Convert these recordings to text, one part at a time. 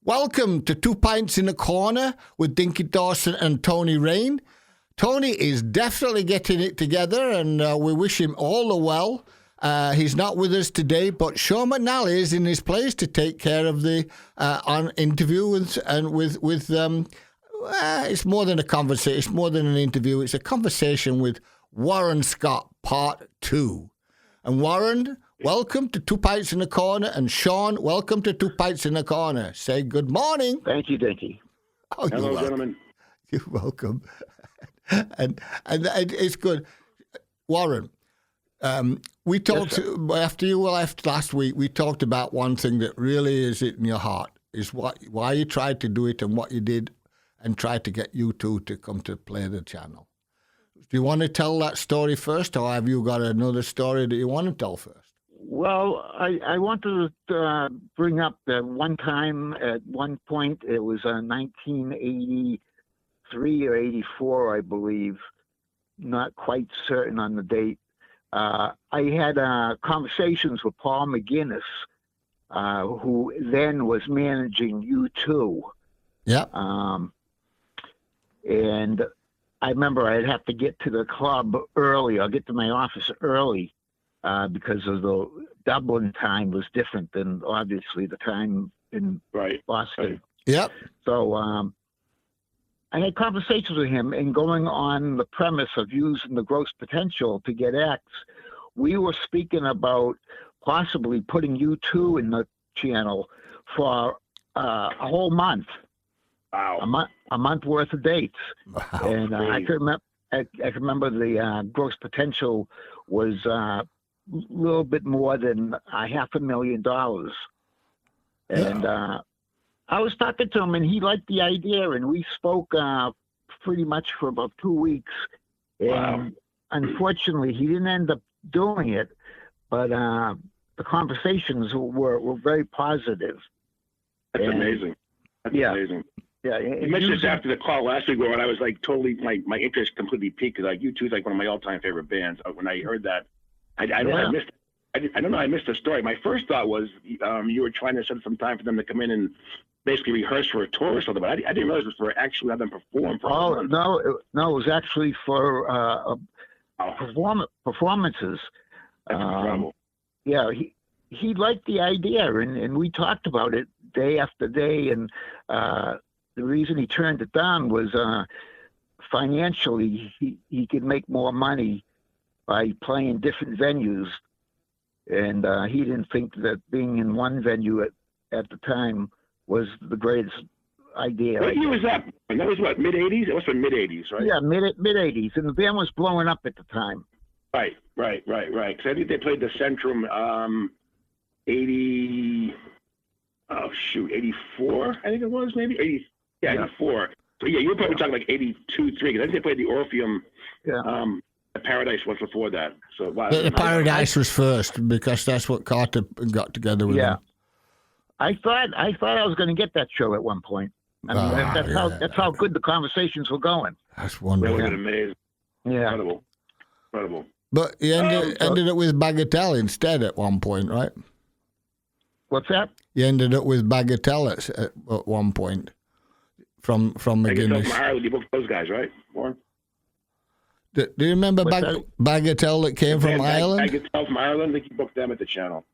Welcome to 2 Pints in a Corner with Dinky Dawson and Tony Raine. Tony is definitely getting it together, and we wish him all the well. He's not with us today, but Sean McNally is in his place to take care of the interview with it's more than a conversation. It's more than an interview. It's a conversation with Warren Scott, Part 2. And Warren, welcome to 2 Pints in a Corner, and Sean, welcome to 2 Pints in a Corner. Say good morning. Thank you, Dinky. Oh, hello, gentlemen. You're welcome. and it's good. Warren, we talked, after you left last week, we talked about one thing that really is in your heart, is why you tried to do it and what you did and tried to get you two to come to play the channel. Do you want to tell that story first, or have you got another story that you want to tell first? Well, I wanted to bring up that one time at one point, it was 1983 or 84, I believe, not quite certain on the date. I had conversations with Paul McGinnis, who then was managing U2. Yeah. And I remember I'd have to get to the club early. I'll get to my office early because of the Dublin time was different than obviously the time in Boston. Right. Yep. So I had conversations with him, and going on the premise of using the gross potential to get X, we were speaking about possibly putting U2 in the channel for a whole month. Wow. A month worth of dates. Wow. And I can remember the gross potential was a little bit more than $500,000. And I was talking to him, and he liked the idea, and we spoke pretty much for about 2 weeks. And unfortunately, he didn't end up doing it, but the conversations were very positive. That's amazing. That's amazing. Yeah, you mentioned this after the call last week, where I was like totally, my interest completely peaked, because like U2 is like one of my all-time favorite bands. When I heard that, I don't know, I missed the story. My first thought was you were trying to set some time for them to come in and basically rehearse for a tour or something, but I didn't realize it was for actually have them perform. No, it was actually for performances. That's incredible. Yeah, he liked the idea, and we talked about it day after day, and the reason he turned it down was financially he could make more money by playing different venues, and he didn't think that being in one venue at the time was the greatest idea. What year was that? And that was what, mid-'80s? It was from mid-'80s, right? Yeah, mid-'80s, and the band was blowing up at the time. Right. Because I think they played the Centrum 84, I think it was, maybe? 84. So, yeah, you're probably talking like 82, 3, because I think they played the Orpheum, Paradise was before that. So, wow. The Paradise was first, because that's what Carter got together with him. I thought I was going to get that show at one point. I mean, that's how good the conversations were going. That's wonderful. That would have been amazing. Yeah. Incredible. But you ended up with Bagatelle instead at one point, right? What's that? You ended up with Bagatelle at one point from McGinnis. From Ireland, you booked those guys, right, Warren? Do you remember Bagatelle that came from Ireland? Bagatelle from Ireland, I think you booked them at the channel.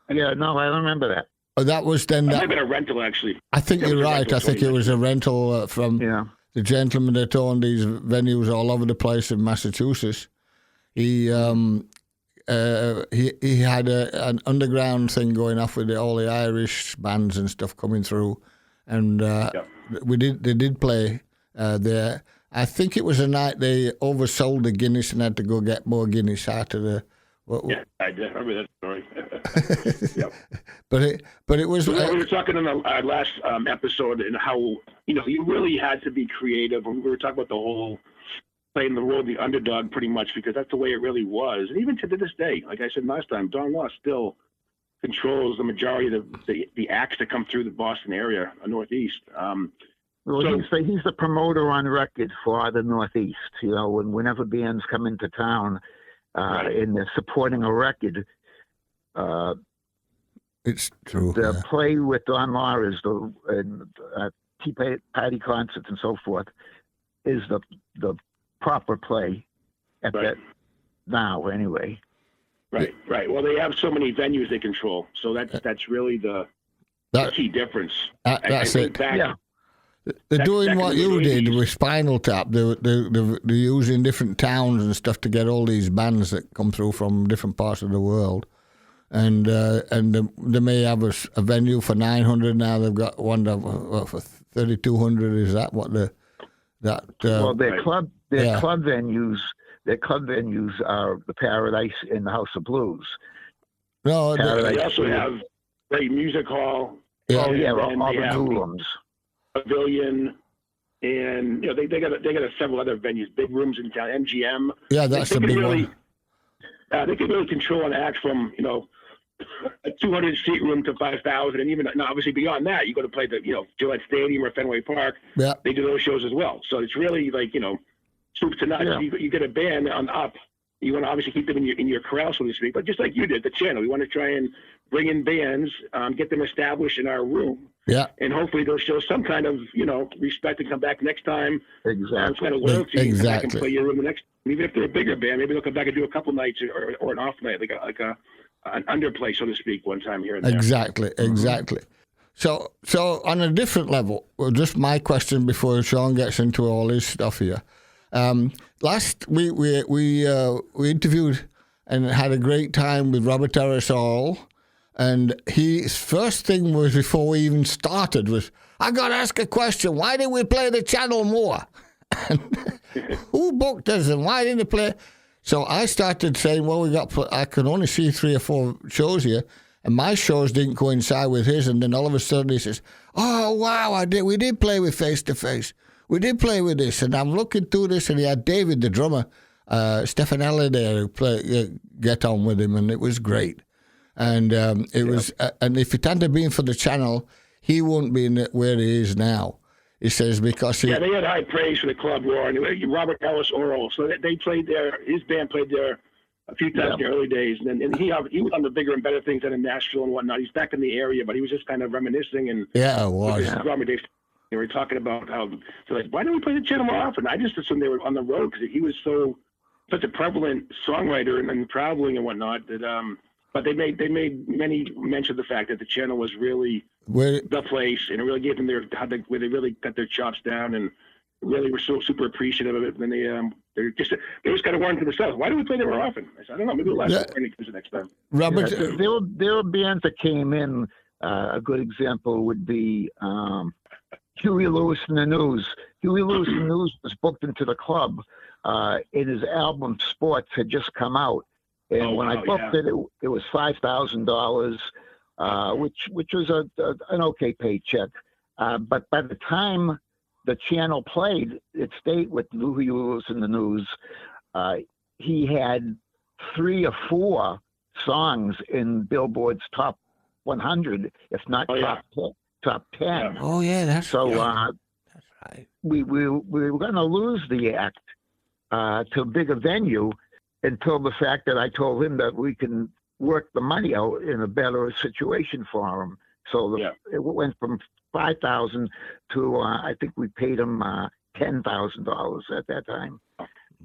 Yeah, no, I don't remember that. Oh, that was then. That might have been a rental, actually. I think you're right. I think it was a rental from the gentleman that owned these venues all over the place in Massachusetts. He had an underground thing going off with all the Irish bands and stuff coming through, and they did play there. I think it was a night they oversold the Guinness and had to go get more Guinness out of the. Yeah, I remember that story. Yep. But it was. We were talking in our last episode, and how you really had to be creative. We were talking about the whole playing the role of the underdog, pretty much, because that's the way it really was. And even to this day, like I said last time, Don Law still controls the majority of the acts that come through the Boston area, Northeast. He's the promoter on record for the Northeast. Whenever bands come into town and they're supporting a record, It's true. The Yeah. play with Don Law is Tea Party concerts and so forth is the proper play at Right. that now anyway. Right. Well, they have so many venues they control, so that's really the key difference. That's I think it. back, Yeah. They're doing back what in the you did 80s. with Spinal Tap. They're using different towns and stuff to get all these bands that come through from different parts of the world. And they may have a venue for 900 now. They've got one for 3,200. Is that what Well, their Right. club Yeah. club venues are the Paradise and the House of Blues. No, Paradise. they also have great music hall. Yeah. Oh yeah, and all they the have new rooms. Pavilion, and they got several other venues, big rooms in town. MGM. yeah, that's they a can big really, one. They can really control an act from a 200 seat room to 5,000, and even obviously beyond that, you go to play the Gillette Stadium or Fenway Park. Yeah, They do those shows as well. So it's really like soup to nuts. Yeah. You get a band on up. You want to obviously keep them in your corral, so to speak. But just like you did, the channel, we want to try and bring in bands, get them established in our room, yeah, and hopefully they'll show some kind of respect and come back next time. Some Exactly. kind of loyalty. And come back and Exactly. play your room the next. Even if they're a bigger band, maybe they'll come back and do a couple nights or an off night, like an underplay, so to speak, one time here and there. exactly. So on a different level, well, just my question before Sean gets into all his stuff here. Last week we interviewed and had a great time with Robert Harris Hall, and his first thing was before we even started was, I got to ask a question. Why didn't we play the channel more? Who booked us and why didn't they play? So I started saying, well, I can only see 3 or 4 shows here, and my shows didn't coincide with his. And then all of a sudden he says, oh, wow, we did play with Face to Face. We did play with this. And I'm looking through this, and he had David, the drummer, Stefanelli there, who get on with him, and it was great. And it was, and if it hadn't been for the channel, he wouldn't be where he is now. He says because they had high praise for the club, Warren. Robert Ellis Oral, so they played there. His band played there a few times in the early days, and he was on the bigger and better things than in Nashville and whatnot. He's back in the area, but he was just kind of reminiscing and it was. Robert Dave. They were talking about how they're like, why don't we play the channel more often? I just assumed they were on the road because he was such a prevalent songwriter and traveling and whatnot that. But they made many mention of the fact that the channel was really the place, and it really gave them where they really got their chops down and really were so super appreciative of it. And they just kind of warned to themselves, why do we play there more often? I said, I don't know, maybe we'll ask the next time. Robert, There were bands that came in. A good example would be Huey Lewis and the News. Huey Lewis and the News was booked into the club, and his album Sports had just come out. And when I booked it was $5,000, which was an okay paycheck. But by the time the channel played, it stayed with Huey Lewis in the News. He had 3 or 4 songs in Billboard's top 100, if not top 10. Yeah. oh yeah, that's So that's right. we were going to lose the act to a bigger venue until the fact that I told him that we can work the money out in a better situation for him. So it went from $5,000 to I think we paid him $10,000 at that time.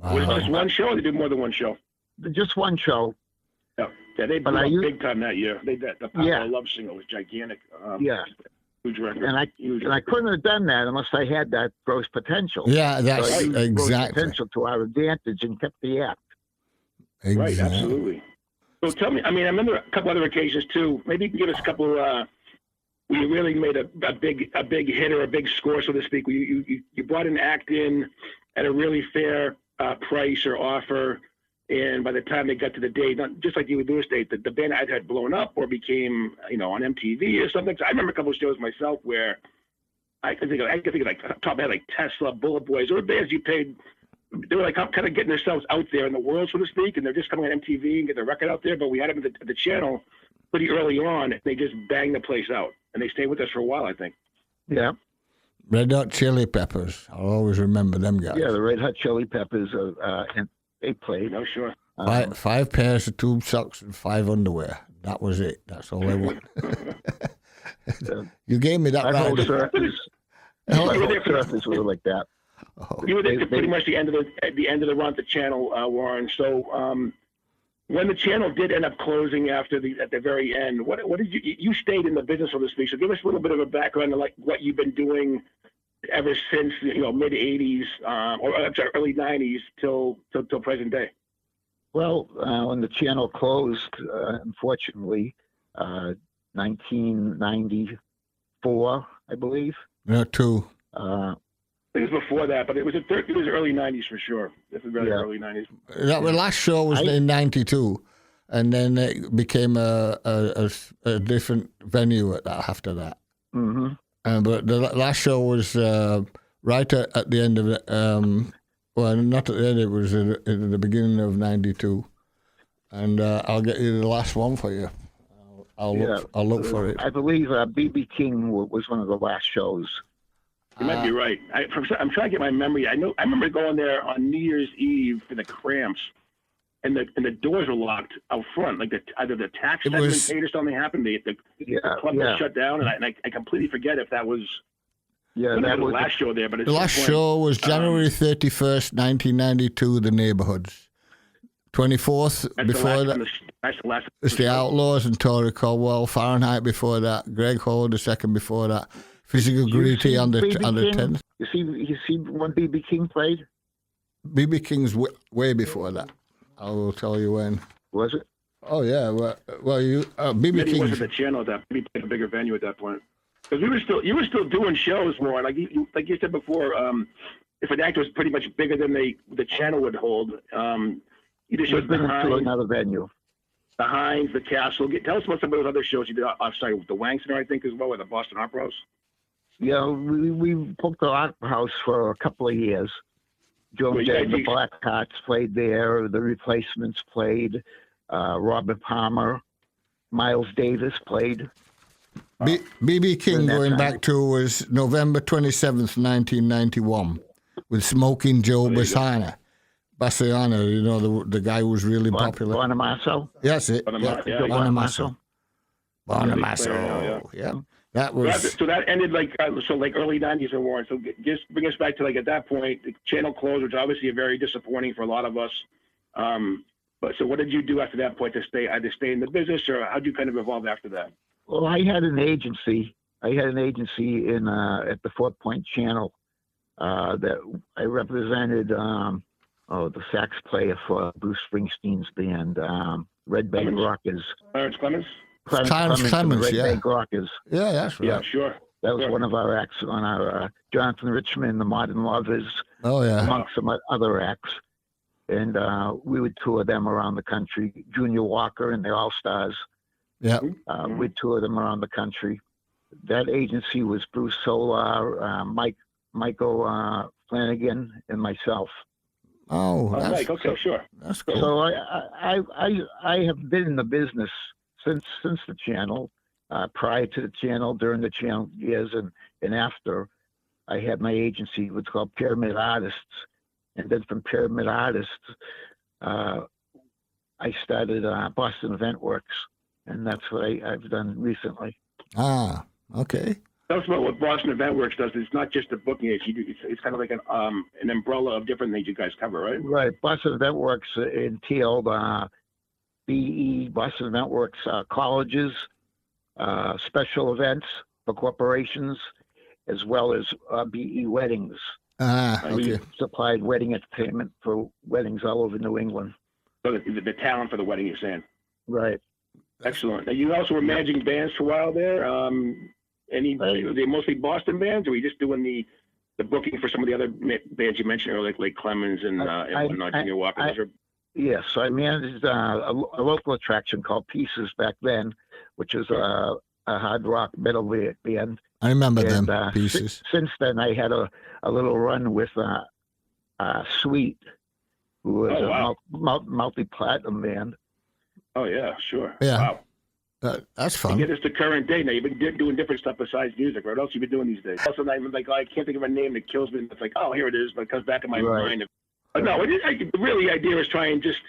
Was it just one show, or they did more than one show? Just one show. Yeah, they blew up big time that year. The Papa Love single was gigantic. Huge record. And I couldn't have done that unless I had that gross potential. Yeah, that's So I used exactly. gross potential to our advantage and kept the act. Right, absolutely. So tell me, I remember a couple other occasions too. Maybe you can give us a couple. We really made a big hit or a big score, so to speak. You brought an act in at a really fair price or offer, and by the time they got to the date, just like you would do a date, the band either had blown up or became on MTV or something. So I remember a couple of shows myself where I could think of like top of my head, like Tesla, Bullet Boys, or bands you paid. They were like kind of getting themselves out there in the world, so to speak, and they're just coming on MTV and get their record out there. But we had them at the channel pretty early on. They just banged the place out, and they stayed with us for a while, I think. Yeah. Red Hot Chili Peppers. I'll always remember them guys. Yeah, the Red Hot Chili Peppers, and they played. No, sure. 5 pairs of tube socks and 5 underwear. That was it. That's all I want. You gave me that My right. whole surface, my whole surface was like that. Oh. You were there to pretty much the end of the run at the channel, Warren. So when the channel did end up closing at the very end, what did you stayed in the business, so to speak? So give us a little bit of a background of like what you've been doing ever since mid '80s or I'm sorry, early '90s till present day. Well, when the channel closed, unfortunately, 1994, I believe. Yeah, two. I think it was before that, but it was early '90s for sure. This was very early '90s. That the last show was in '92, and then it became a different venue after that. Mm-hmm. But the last show was right at the end of it. Well, not at the end. It was at the beginning of '92, and I'll get you the last one for you. I'll look for it. I believe BB King was one of the last shows. You might be right. I'm trying to get my memory. I remember going there on New Year's Eve for the Cramps, and the doors were locked out front. Like either the tax had been paid or something happened. The club was shut down, and I completely forget if that was. Yeah, that was the last show there. But the last show was January 31st, 1992. The Neighborhoods. 24th before that. That's the last. It's the Outlaws and Tory Caldwell. Fahrenheit before that. Greg Hall the second before that. Physical Greedy on the 10th. You see when BB King played? BB King's way before that. I will tell you when. Was it? Oh yeah. Well, you BB King wasn't the channel at that. Maybe played a bigger venue at that point. Because you were still doing shows more. Like you said before, if an act was pretty much bigger than the channel would hold, you just showed to another venue. The Heinz, the Castle. Tell us about some of those other shows you did. The Wang Center, I think, as well, or the Boston Opera House. Yeah, we booked the Opera House for a couple of years. The Black Hearts played there. The Replacements played. Robert Palmer, Miles Davis played. BB King going back to was November 27th, 1991, with Smoking Joe Bassiano, the guy who was really popular. Bonamasso? Yes, it. Bonamasso. Yeah. That was. So that ended like early '90s or more. So just bring us back to like at that point, the channel closed, which obviously very disappointing for a lot of us. But so what did you do after that point to stay in the business, or how did you kind of evolve after that? Well, I had an agency. In at the Fort Point Channel that I represented. The sax player for Bruce Springsteen's band, Red Bank Rockers. Clarence Clemens. Clarence Clemens, Red Bank Rockers. Yeah, that's right. Yeah, sure. That was one of our acts on our Jonathan Richman, the Modern Lovers. Oh yeah. Amongst some other acts, and we would tour them around the country. Junior Walker and the All Stars. Yeah. We'd tour them around the country. That agency was Bruce Solar, Michael Flanagan, and myself. Oh, Mike. Okay, sure. That's cool. So I have been in the business since the channel, prior to the channel, during the channel years, and after. I had my agency, what's called Pyramid Artists, and then from Pyramid Artists, I started Boston Event Works, and that's what I've done recently. Ah, okay. Tell us about what Boston Event Works does. It's not just the booking; it's kind of like an umbrella of different things you guys cover, right? Right. Boston Event Works entailed BE, Boston Event Works colleges, special events for corporations, as well as BE weddings. Okay. We supplied wedding entertainment for weddings all over New England. So the talent for the wedding, you're saying? Right. Excellent. Now, you also were managing bands for a while there. Were they mostly Boston bands, or were you just doing the booking for some of the other bands you mentioned earlier, like Clemens and Junior Walker? Yes, I managed a local attraction called Pieces back then, which is a hard rock metal band. I remember them, Pieces. Since then, I had a little run with Sweet, who was a multi-platinum band. Oh, yeah, sure. Yeah. Wow. That's fun. Get us to current day now. You've been doing different stuff besides music, right? What else have you been doing these days? Also, I can't think of a name that kills me. It's like, oh, here it is, but it comes back in my mind. But no, the idea is try and just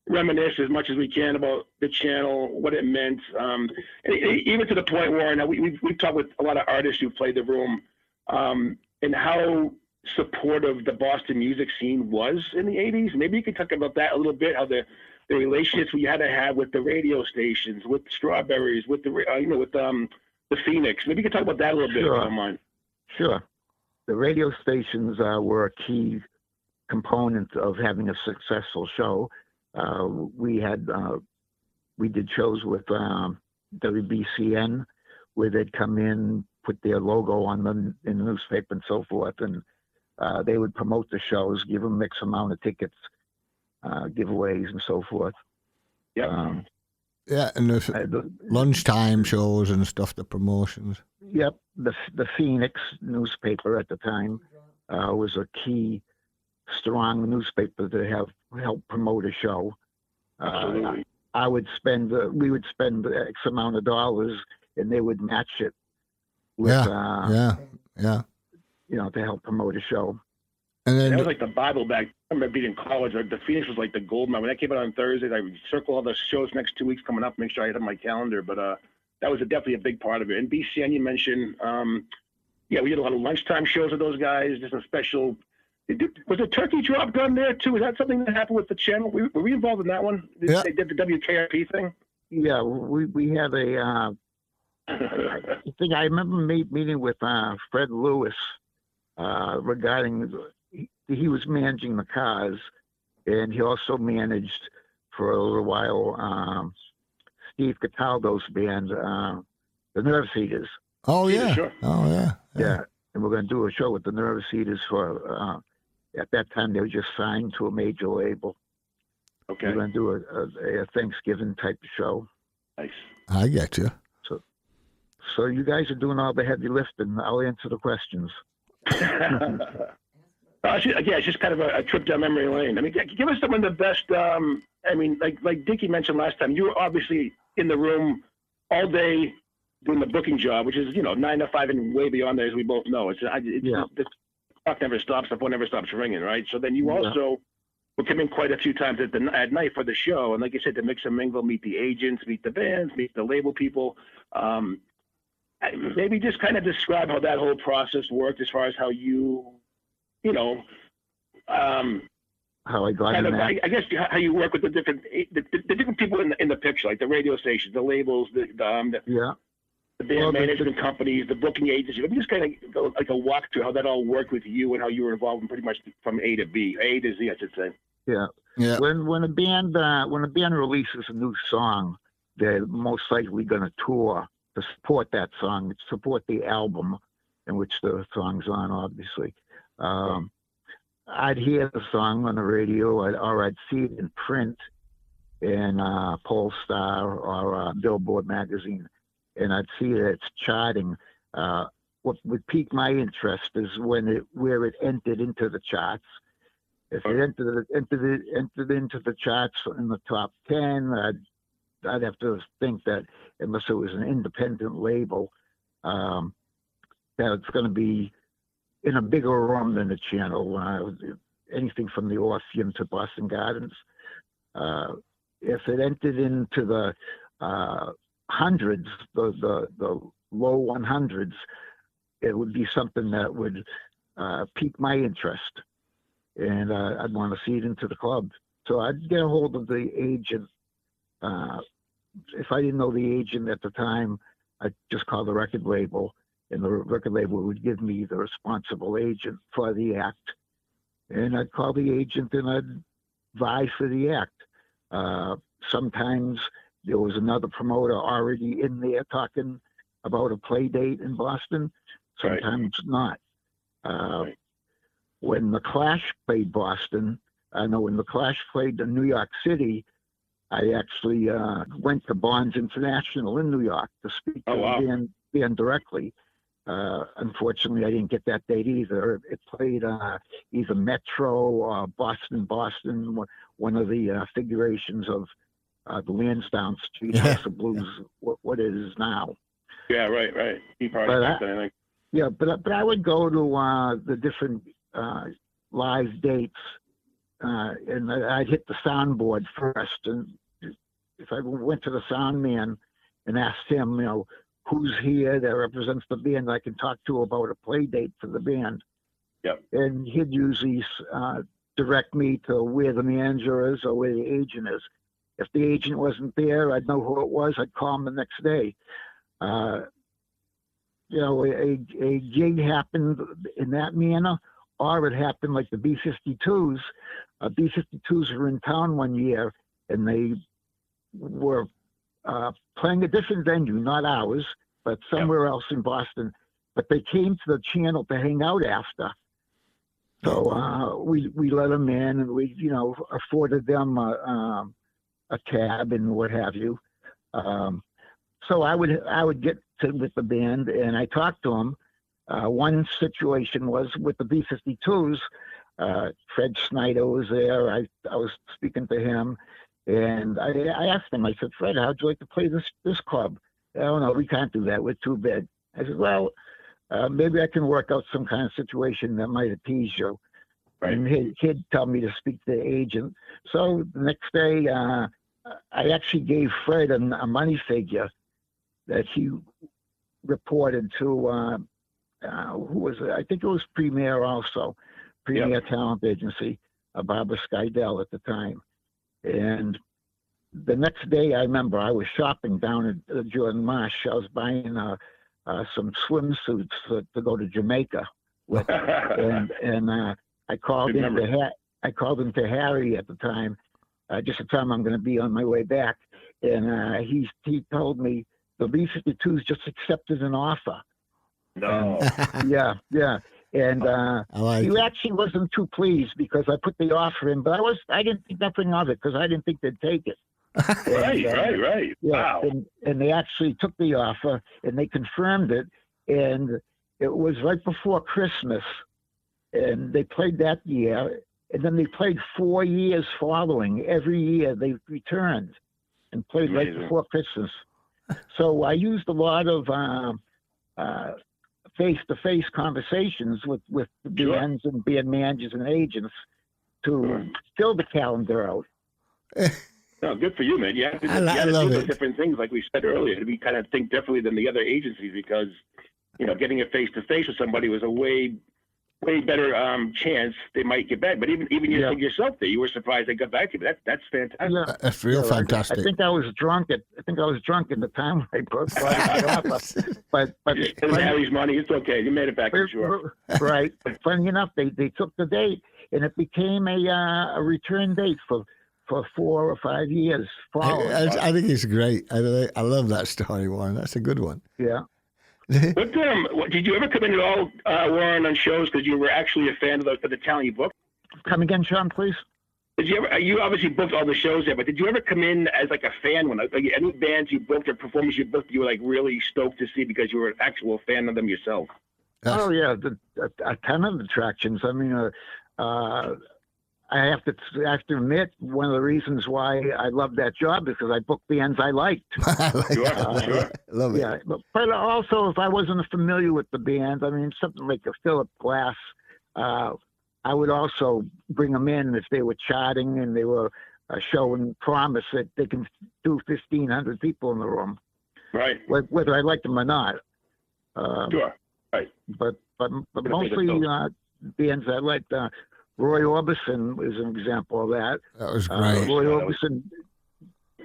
reminisce as much as we can about the channel, what it meant, and even to the point where now we've talked with a lot of artists who played the room, and how supportive the Boston music scene was in the 80s. Maybe you could talk about that a little bit, how the relationships we had to have with the radio stations, with Strawberries, with the with the Phoenix. Maybe you could talk about that a little bit, if you don't mind. Sure. The radio stations were a key component of having a successful show. We did shows with WBCN where they'd come in, put their logo on them in the newspaper and so forth, and they would promote the shows, give them X amount of tickets, giveaways and so forth. Yeah. And the lunchtime shows and stuff, the promotions. Yep. The Phoenix newspaper at the time was a key, strong newspaper to help promote a show. We would spend X amount of dollars, and they would match it with, to help promote a show. And then that was like the Bible back. I remember being in college. Like the Phoenix was like the gold mine. When that came out on Thursdays, I would circle all the shows next 2 weeks coming up, make sure I had it on my calendar. But that was definitely a big part of it. And BCN, you mentioned, we did a lot of lunchtime shows with those guys. Just a special. Was a turkey drop done there too? Was that something that happened with the channel? Were we involved in that one? They did the WKRP thing. Yeah, we had a. thing. I remember meeting with Fred Lewis regarding. He was managing the cars, and he also managed for a little while Steve Cataldo's band, the Nervous Eaters. Oh yeah, sure. Yeah. And we're going to do a show with the Nervous Eaters for. At that time, they were just signed to a major label. Okay. We're going to do a Thanksgiving type of show. Nice. I get you. So you guys are doing all the heavy lifting. I'll answer the questions. It's just kind of a trip down memory lane. I mean, give us some of the best. Like Dinky mentioned last time, you were obviously in the room all day doing the booking job, which is 9 to 5 and way beyond that, as we both know. The clock never stops, the phone never stops ringing, right? So then you also would come in quite a few times at night for the show, and like you said, to mix and mingle, meet the agents, meet the bands, meet the label people. Maybe just kind of describe how that whole process worked, as far as how you. How I got in that. I guess how you work with the different people in the picture, like the radio stations, the labels, the band management companies, the booking agencies. Let me just kind of go like a walkthrough how that all worked with you and how you were involved in pretty much from A to Z, I should say. Yeah. When a band releases a new song, they're most likely going to tour to support that song, support the album in which the song's on, obviously. I'd hear the song on the radio, or I'd see it in print in Polestar or Billboard magazine, and I'd see that it's charting. What would pique my interest is where it entered into the charts. If it entered into the charts in the top 10, I'd have to think that unless it was an independent label, that it's going to be in a bigger room than the channel. Anything from the Orpheum to Boston Gardens. If it entered into the hundreds, the low 100s, it would be something that would pique my interest, and I'd want to see it into the club. So I'd get a hold of the agent. If I didn't know the agent at the time, I'd just call the record label, and the record label would give me the responsible agent for the act. And I'd call the agent and I'd vie for the act. Sometimes there was another promoter already in there talking about a play date in Boston. Sometimes not. When the Clash played Boston, when the Clash played in New York City, I actually went to Bonds International in New York to speak to the band directly. Unfortunately, I didn't get that date either. It played either Metro or Boston, one of the figurations of the Lansdowne Street House of Blues, what it is now. Yeah, right. But I would go to the different live dates and I'd hit the soundboard first. And if I went to the sound man and asked him, who's here that represents the band I can talk to about a play date for the band. Yep. And he'd usually direct me to where the manager is or where the agent is. If the agent wasn't there, I'd know who it was. I'd call him the next day. A gig happened in that manner, or it happened like the B-52s. B-52s were in town one year, and they were playing a different venue, not ours, but somewhere else in Boston. But they came to the channel to hang out after. So we let them in, and we, afforded them a cab and what have you. So I would get with the band, and I talked to them. One situation was with the B-52s. Fred Snyder was there. I was speaking to him, and I asked him. I said, "Fred, how'd you like to play this club?" "Oh no, we can't do that. We're too big." I said, "Well, maybe I can work out some kind of situation that might appease you." Right. And he'd tell me to speak to the agent. So the next day, I actually gave Fred a money figure that he reported to, who was it? I think it was Premier also, Premier Talent Agency, Barbara Skydell at the time. And the next day, I remember I was shopping down at Jordan Marsh. I was buying some swimsuits to go to Jamaica with, and I called into Harry at the time, just to tell him I'm going to be on my way back, and he told me the B-52s just accepted an offer. No. Yeah. And he actually wasn't too pleased because I put the offer in, but I didn't think nothing of it because I didn't think they'd take it. Right. Yeah, Wow. and they actually took the offer and they confirmed it, and it was right before Christmas, and they played that year, and then they played 4 years following. Every year they returned and played right before Christmas. So I used a lot of face-to-face conversations with the bands and band managers and agents to fill the calendar out. No, good for you, man. You have to do those different things, like we said earlier, to be kind of think differently than the other agencies, because getting a face-to-face with somebody was a way better chance they might get back. But even you said yourself that you were surprised they got back to you. That's fantastic. Yeah. That's real fantastic. I think I was drunk at the time I brought it up. But Harry's money, it's okay. You made it back, for sure. Right. But funny enough, they took the date, and it became a return date for 4 or 5 years following. I think it's great. I love that story, Warren. That's a good one. Yeah. What did you ever come in at all, Warren, on shows because you were actually a fan of the talent you booked? Come again, Sean, please. Did you ever? You obviously booked all the shows there, but did you ever come in as like a fan when any bands you booked or performers you booked you were like really stoked to see because you were an actual fan of them yourself? Oh yeah, a ton of attractions. I mean, I have to admit, one of the reasons why I love that job is because I booked bands I liked. Sure. Love it. Yeah, but also if I wasn't familiar with the band, I mean, something like a Philip Glass, I would also bring them in if they were charting and they were showing promise that they can do 1,500 people in the room. Right. Whether I liked them or not. Sure. Right. But mostly bands I liked. Roy Orbison is an example of that. That was great. Roy Orbison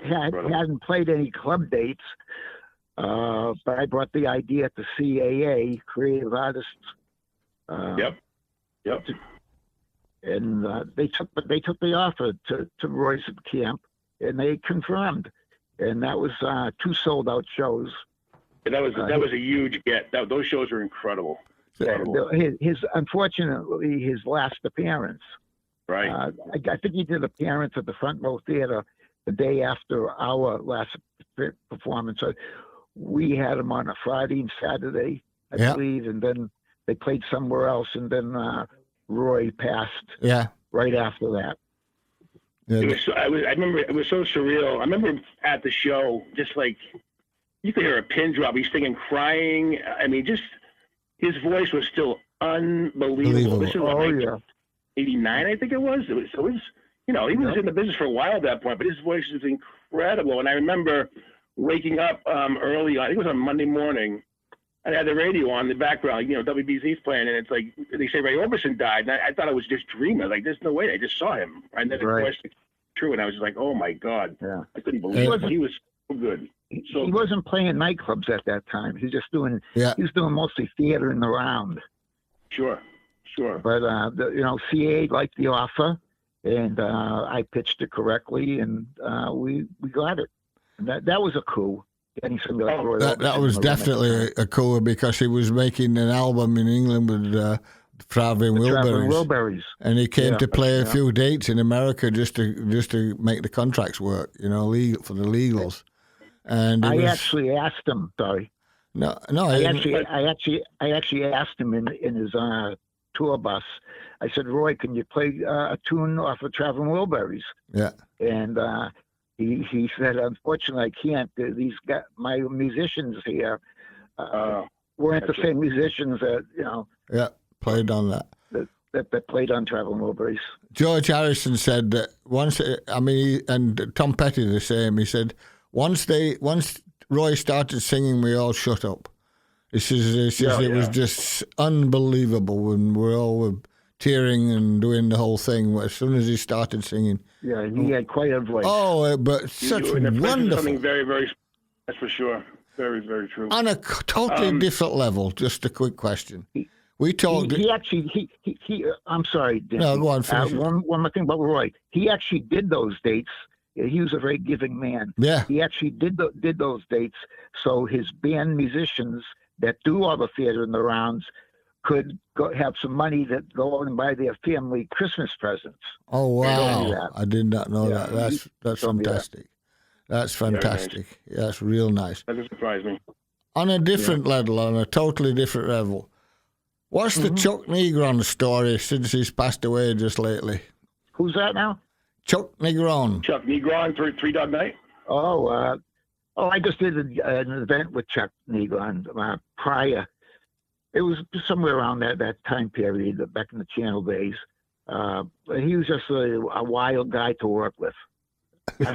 hadn't played any club dates, but I brought the idea to CAA, Creative Artists. Yep. And they took the offer to Roy's camp, and they confirmed, and that was 2 sold-out shows. That was a huge get. Those shows were incredible. Unfortunately, his last appearance. Right. I think he did appearance at the Front Row Theater the day after our last performance. So we had him on a Friday and Saturday, I believe, and then they played somewhere else, and then Roy passed. Yeah. Right after that. Yeah. I remember it was so surreal. I remember at the show, just like you could hear a pin drop. He's singing, crying. I mean, just. His voice was still unbelievable. This is '89, I think it was. It was he was in the business for a while at that point, but his voice is incredible. And I remember waking up early, I think it was on Monday morning, and I had the radio on in the background, WBZ's playing, and it's like, they say Ray Orbison died, and I thought I was just dreaming. Like, there's no way. I just saw him. And then, of course, it's true, and I was just like, oh, my God. Yeah. I couldn't believe it. He was so good. He wasn't playing nightclubs at that time. He was just doing, he was doing mostly theater in the round. Sure. But, CA liked the offer, and I pitched it correctly, and we got it. And that was a coup. Getting somebody like Roy Orbison. That was definitely a coup because he was making an album in England with Traveling Wilburys. And he came to play a few dates in America just to make the contracts work, for the legals. And I actually asked him. Sorry. No. I actually asked him in his tour bus. I said, Roy, can you play a tune off of Traveling Wilburys? Yeah. And he said, unfortunately, I can't. These guys, my musicians here weren't the same musicians that played on that. That played on Traveling Wilburys. George Harrison said that once. And Tom Petty the same. He said once Roy started singing, we all shut up. It was just unbelievable when we all were tearing and doing the whole thing. As soon as he started singing. Yeah, he had quite a voice. Oh, but such wonderful. Something very, very, that's for sure. Very, very true. On a totally different level. Just a quick question. We talked. He actually. I'm sorry, Dinky. No, go on. One more thing about Roy. He actually did those dates. He was a very giving man. Yeah. He actually did those dates so his band musicians that do all the theater in the rounds could have some money that go out and buy their family Christmas presents. Oh wow! I did not know that. That's fantastic. That's fantastic. Nice. That's real nice. That doesn't surprise me. On a different level, on a totally different level, what's the Chuck Negron story since he's passed away just lately? Who's that now? Chuck Negron. Chuck Negron for Three Dog Night. I just did an event with Chuck Negron prior. It was somewhere around that time period, back in the Channel days. He was just a wild guy to work with. I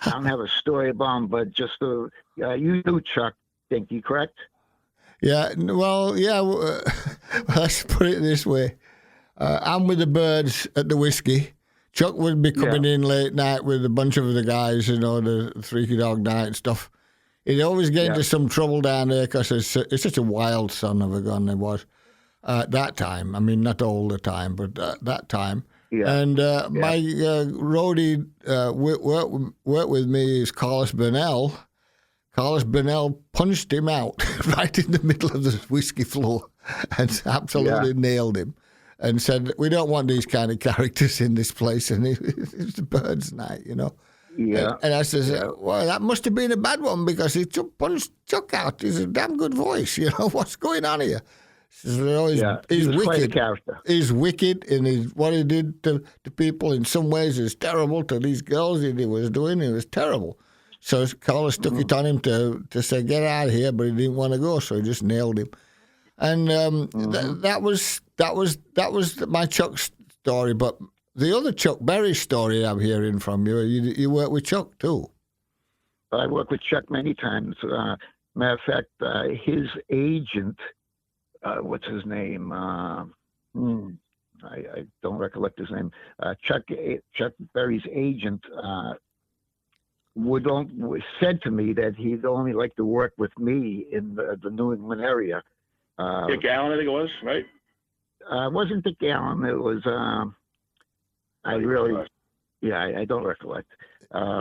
don't have a story about him, but just you knew Chuck, Dinky, correct? Yeah, well, yeah. Let's put it this way. I'm with the Birds at the Whiskey. Chuck would be coming in late night with a bunch of the guys, the Freaky Dog Night and stuff. He'd always get into some trouble down there because it's such a wild son of a gun it was at that time. I mean, not all the time, but that time. Yeah. And my roadie worked with me is Carlos Burnell. Carlos Burnell punched him out right in the middle of the whiskey floor and absolutely nailed him. And said, we don't want these kind of characters in this place. And it's the Birds Night, Yeah. And I says, well, that must have been a bad one because he punched Chuck out. He's a damn good voice, what's going on here? He says, he's wicked. Quite a character. He's wicked, and what he did to people in some ways is terrible to these girls that he was doing. It was terrible. So Carlos took it on him to say, get out of here, but he didn't want to go, so he just nailed him. And that was my Chuck story. But the other Chuck Berry story I'm hearing from you work with Chuck too. I worked with Chuck many times. Matter of fact, his agent, what's his name? I don't recollect his name. Chuck Berry's agent said to me that he'd only like to work with me in the New England area. Dick Allen, I think it was, right? It wasn't Dick Allen. It was, I don't recollect. He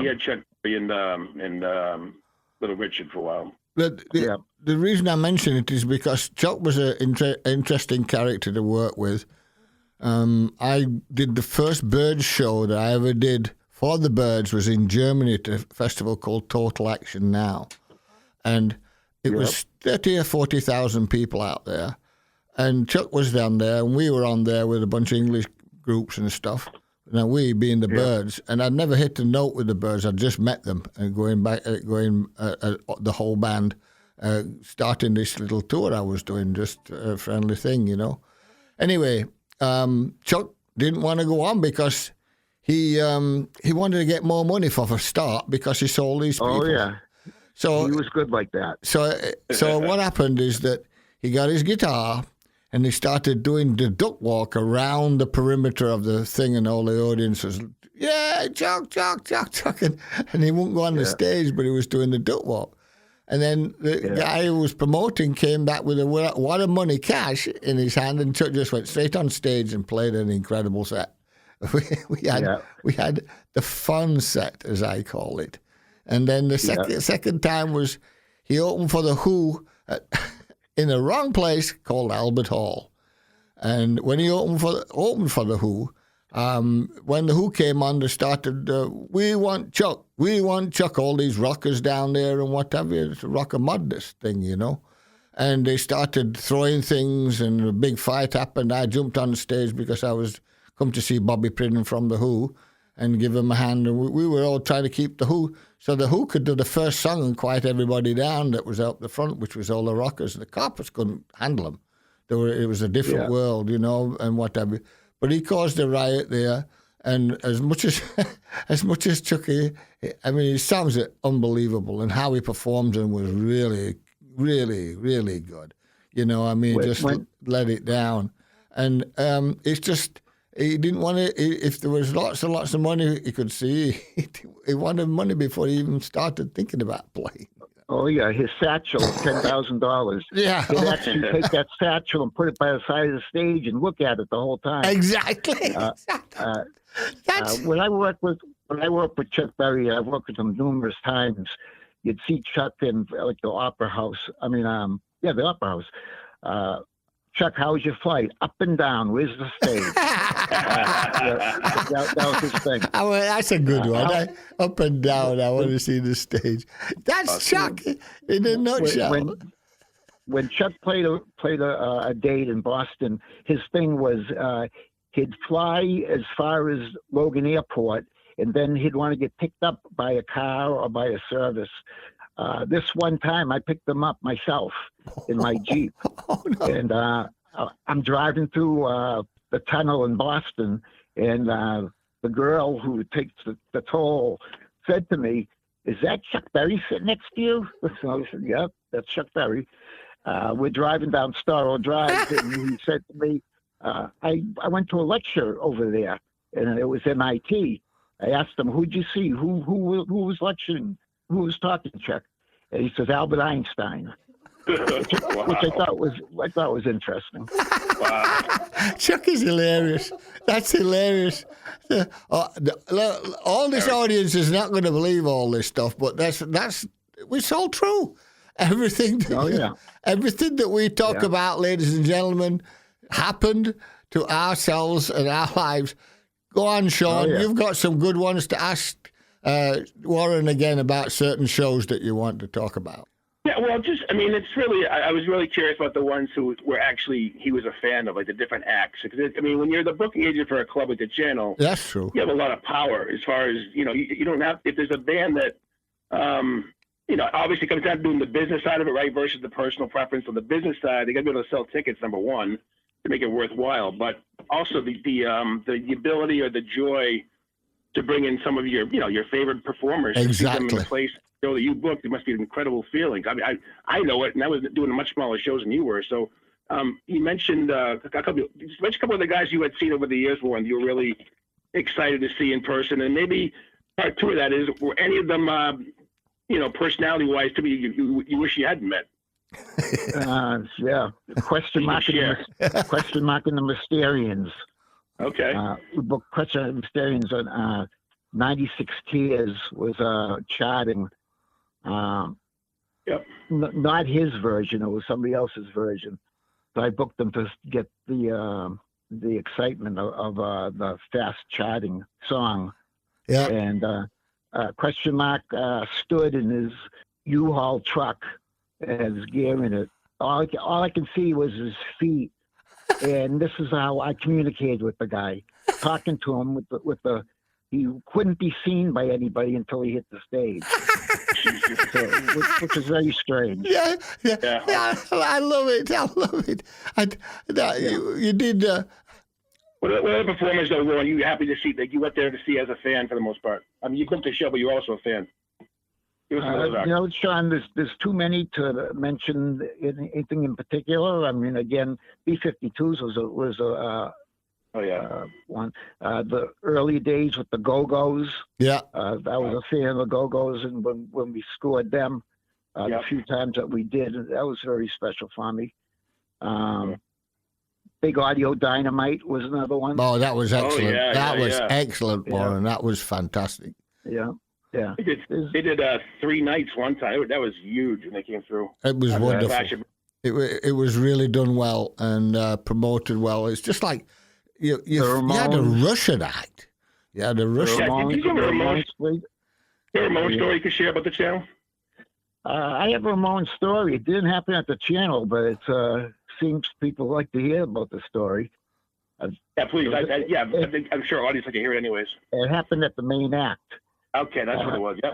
had Chuck and Little Richard for a while. The reason I mention it is because Chuck was an interesting character to work with. I did the first Birds show that I ever did for the Birds was in Germany at a festival called Total Action Now. And it was 30 or 40,000 people out there. And Chuck was down there, and we were on there with a bunch of English groups and stuff. Now, we being the Birds. And I'd never hit a note with the Birds. I'd just met them and the whole band, starting this little tour I was doing, just a friendly thing, Anyway, Chuck didn't want to go on because he wanted to get more money for a start because he sold these people. Oh, yeah. So he was good like that. So what happened is that he got his guitar and he started doing the duck walk around the perimeter of the thing, and all the audience was, yeah, Chuck, and he wouldn't go on the stage, but he was doing the duck walk. And then the guy who was promoting came back with a wad of money cash in his hand, and Chuck just went straight on stage and played an incredible set. We had the fun set, as I call it. And then the second time was he opened for the Who in the wrong place called Albert Hall. And when he opened for the Who, when the Who came on, they started, we want Chuck, all these rockers down there and whatever. It's a rocker madness thing, you know. And they started throwing things, and a big fight happened. I jumped on the stage because I was come to see Bobby Pridden from the Who and give him a hand. And we were all trying to keep the Who, so the Who could do the first song and quiet everybody down that was out the front, which was all the rockers. The coppers couldn't handle them. It was a different world, you know, and whatever. But he caused a riot there. And as much as Chucky, I mean, his songs are unbelievable, and how he performed them was really, really, really good. You know, I mean, let it down. And it's just, he didn't want to, if there was lots and lots of money he could see, he wanted money before he even started thinking about playing. Oh, yeah, his satchel, $10,000. Yeah. He'd actually take that satchel and put it by the side of the stage and look at it the whole time. Exactly. When I worked with Chuck Berry, I worked with him numerous times. You'd see Chuck in like the Opera House. The Opera House. Chuck, how was your flight? Up and down. Where's the stage? that was his thing. That's a good one. Up and down. I want to see the stage. That's Chuck in a nutshell. When Chuck played a date in Boston, his thing was he'd fly as far as Logan Airport, and then he'd want to get picked up by a car or by a service. This one time, I picked them up myself in my Jeep. Oh, no. And I'm driving through the tunnel in Boston, and the girl who takes the toll said to me, "Is that Chuck Berry sitting next to you?" So I said, "Yeah, that's Chuck Berry." We're driving down Starrow Drive, and he said to me, I went to a lecture over there, and it was MIT. I asked him, "Who'd you see? Who was lecturing? Who was talking, Chuck?" And he says, "Albert Einstein," which I thought was interesting. Wow. Chuck is hilarious. That's hilarious. All this audience is not going to believe all this stuff, but it's all true. Everything that we talk about, ladies and gentlemen, happened to ourselves and our lives. Go on, Sean. You've got some good ones to ask Warren again about certain shows that you want to talk about. Yeah, well, it's really, I was really curious about the ones who were actually, he was a fan of, like the different acts. Because, when you're the booking agent for a club like the Channel, that's true. You have a lot of power as far as, you don't have, if there's a band that, obviously comes down to doing the business side of it, right, versus the personal preference. On the business side, they got to be able to sell tickets, number one, to make it worthwhile. But also the ability or the joy to bring in some of your favorite performers. Exactly. In a place that you booked, it must be incredible feelings. I know it, and I was doing much smaller shows than you were. So you mentioned a couple of the guys you had seen over the years, Warren, you were really excited to see in person. And maybe part two of that is, were any of them, personality-wise, to me, you wish you hadn't met? Question mark in the Mysterians. Okay. We booked Question mark in the Mysterians on 96 Tears was charting. Yep. Not his version; it was somebody else's version. So I booked them to get the excitement of the fast charting song. Yeah. And Question mark stood in his U-Haul truck and his gear in it. All I can see was his feet, and this is how I communicated with the guy, talking to him with the. He couldn't be seen by anybody until he hit the stage, which is very strange. Yeah. I love it. You did. What other performers though, Ron, you happy to see that you went there to see as a fan for the most part? I mean, you booked the show, but you're also a fan. Sean, there's too many to mention anything in particular. I mean, again, B-52s was a one. The early days with the Go-Go's. Yeah. I was a fan of the Go-Go's, and when we scored them, the few times that we did, that was very special for me. Big Audio Dynamite was another one. Oh, that was excellent. That was excellent, Warren. Yeah. That was fantastic. Yeah. Yeah. They did 3 nights one time. That was huge when they came through. It was wonderful. It was really done well and promoted well. It's just like you had a Russian act. You had a Russian act. Did you have a Ramon story you could share about the channel? I have a Ramon story. It didn't happen at the channel, but it seems people like to hear about the story. Yeah, please. I'm sure audience like to hear it anyways. It happened at the main act. Okay, that's what it was. Yep.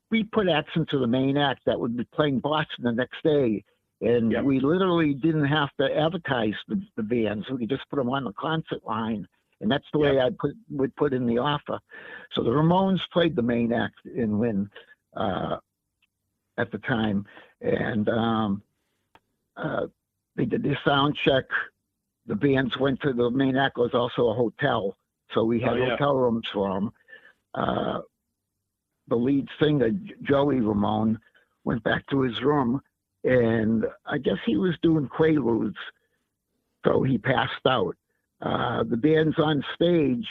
We put acts into the main act that would be playing Boston the next day, and we literally didn't have to advertise the bands. We could just put them on the concert line, and that's the way would put in the offer. So the Ramones played the main act in Lynn at the time, and they did their sound check. The bands went to the main act. Was also a hotel. So we had hotel rooms for him. The lead singer, Joey Ramone, went back to his room, and I guess he was doing Quaaludes, so he passed out. The band's on stage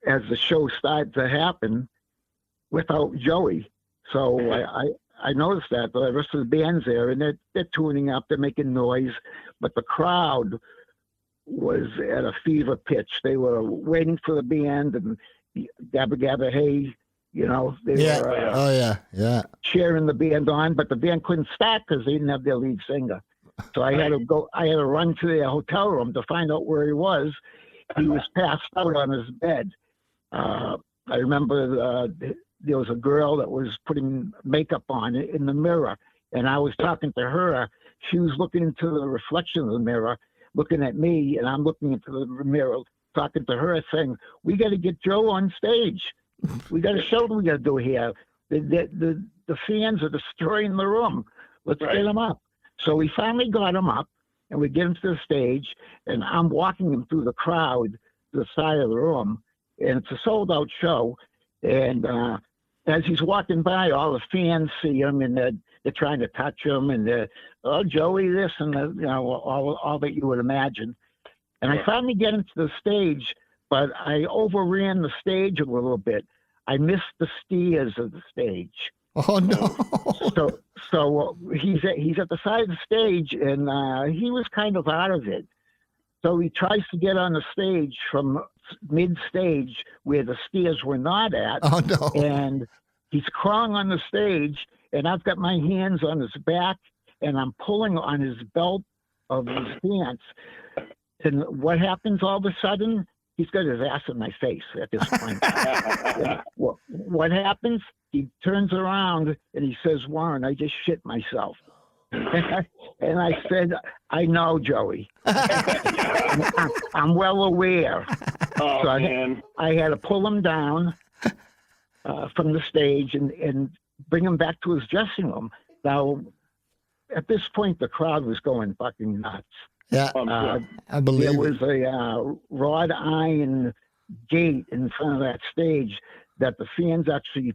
as the show started to happen without Joey. So I noticed that. The rest of the band's there, and they're tuning up, they're making noise, but the crowd was at a fever pitch. They were waiting for the band and gabba gabba hey, they were cheering the band on, but the band couldn't start because they didn't have their lead singer. So I had to run to their hotel room to find out where he was. He was passed out on his bed. I remember there was a girl that was putting makeup on in the mirror, and I was talking to her. She was looking into the reflection of the mirror, looking at me, and I'm looking into the mirror, talking to her, saying, "We got to get Joe on stage. We got a show we got to do here. The fans are destroying the room. Let's get him up." So we finally got him up, and we get him to the stage, and I'm walking him through the crowd to the side of the room, and it's a sold-out show. And as he's walking by, all the fans see him, and they're trying to touch him, and they're, "Oh, Joey, this," and all that you would imagine. And I finally get him to the stage, but I overran the stage a little bit. I missed the stairs of the stage. Oh no! So he's at the side of the stage, and he was kind of out of it. So he tries to get on the stage from mid-stage where the stairs were not at. Oh no! And he's crawling on the stage, and I've got my hands on his back, and I'm pulling on his belt of his pants. And what happens all of a sudden? He's got his ass in my face at this point. What happens? He turns around and he says, "Warren, I just shit myself." And I said, "I know, Joey. I'm well aware." Oh, so man. I had to pull him down from the stage and bring him back to his dressing room. Now, at this point, the crowd was going fucking nuts. Yeah, I believe there was a wrought iron gate in front of that stage that the fans actually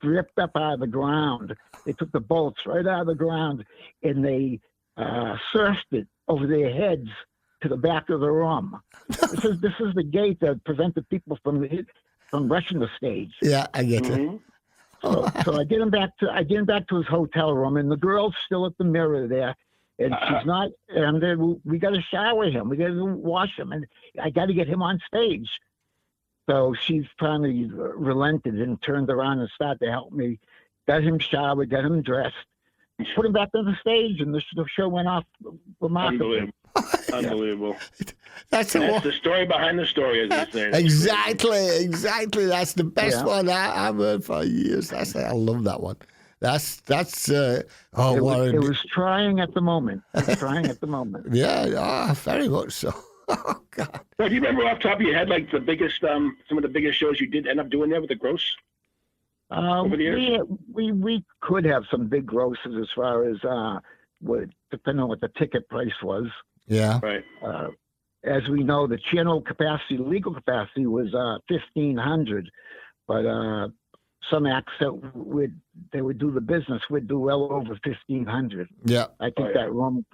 ripped up out of the ground. They took the bolts right out of the ground and they surfed it over their heads to the back of the room. This is the gate that prevented people from rushing the stage. Yeah, I get it. So I get him back to his hotel room, and the girl's still at the mirror there. And she's not, and we got to shower him. We got to wash him. And I got to get him on stage. So she finally relented and turned around and started to help me. Got him showered, got him dressed, put him back on the stage, and the show went off remarkably. Unbelievable. That's the story behind the story, as they say. Exactly. That's the best one I've heard for years. I love that one. Warren. It was trying at the moment. Yeah, very much so. Oh God. Well, do you remember off the top of your head, like the biggest, some of the biggest shows you did end up doing there with the gross over the years? We could have some big grosses as far as depending on what the ticket price was. Yeah. Right. As we know, the channel capacity, legal capacity was 1,500, but some acts that they would do the business would do well over 1,500. Yeah. I think that room